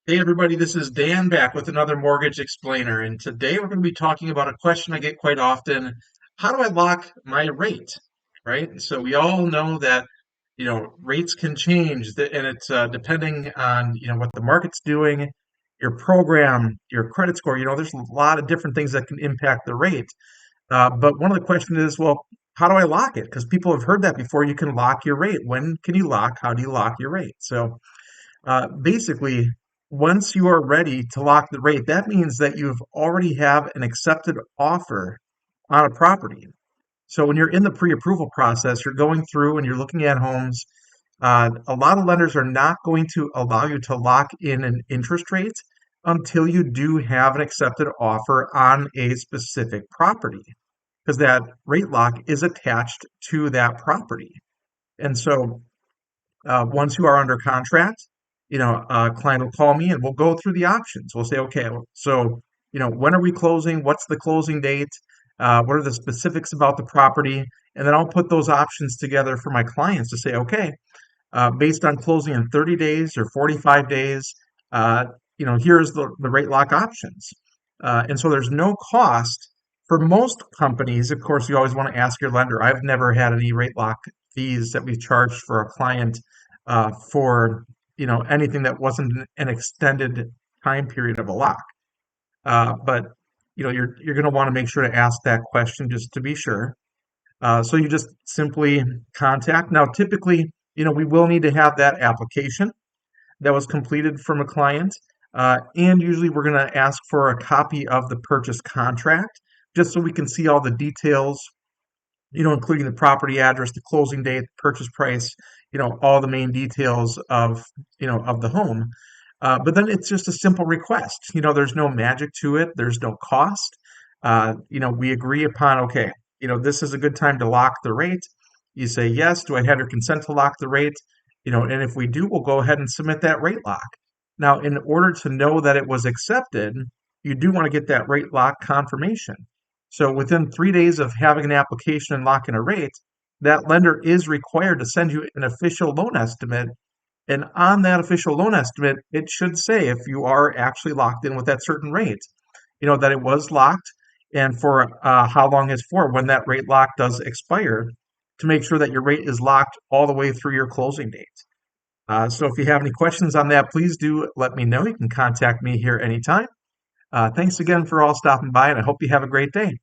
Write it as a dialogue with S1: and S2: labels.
S1: Hey everybody, this is Dan back with another Mortgage Explainer, and today we're going to be talking about a question I get quite often. How do I lock my rate? Right? So we all know that, rates can change and it's depending on, what the market's doing, your program, your credit score, there's a lot of different things that can impact the rate. But one of the questions is, well, how do I lock it? Because people have heard that before. You can lock your rate. When can you lock? How do you lock your rate? Basically, once you are ready to lock the rate, that means that you've already have an accepted offer on a property. So when you're in the pre-approval process, you're going through and you're looking at homes. A lot of lenders are not going to allow you to lock in an interest rate until you do have an accepted offer on a specific property, because that rate lock is attached to that property. And so once you are under contract, a client will call me and we'll go through the options. We'll say, okay, so, when are we closing? What's the closing date? What are the specifics about the property? And then I'll put those options together for my clients to say, okay, based on closing in 30 days or 45 days, here's the rate lock options. And so there's no cost for most companies. Of course, you always want to ask your lender. I've never had any rate lock fees that we've charged for a client for anything that wasn't an extended time period of a lock. But you're going to want to make sure to ask that question just to be sure. So you just simply contact. Now, typically, we will need to have that application that was completed from a client. And usually we're going to ask for a copy of the purchase contract just so we can see all the details, including the property address, the closing date, the purchase price, all the main details of the home. But then it's just a simple request. There's no magic to it. There's no cost. We agree upon, okay, this is a good time to lock the rate. You say, yes, do I have your consent to lock the rate? And if we do, we'll go ahead and submit that rate lock. Now, in order to know that it was accepted, you do want to get that rate lock confirmation. So within 3 days of having an application and locking a rate, that lender is required to send you an official loan estimate. And on that official loan estimate, it should say if you are actually locked in with that certain rate, that it was locked and for how long it's for when that rate lock does expire to make sure that your rate is locked all the way through your closing date. So if you have any questions on that, please do let me know. You can contact me here anytime. Thanks again for all stopping by, and I hope you have a great day.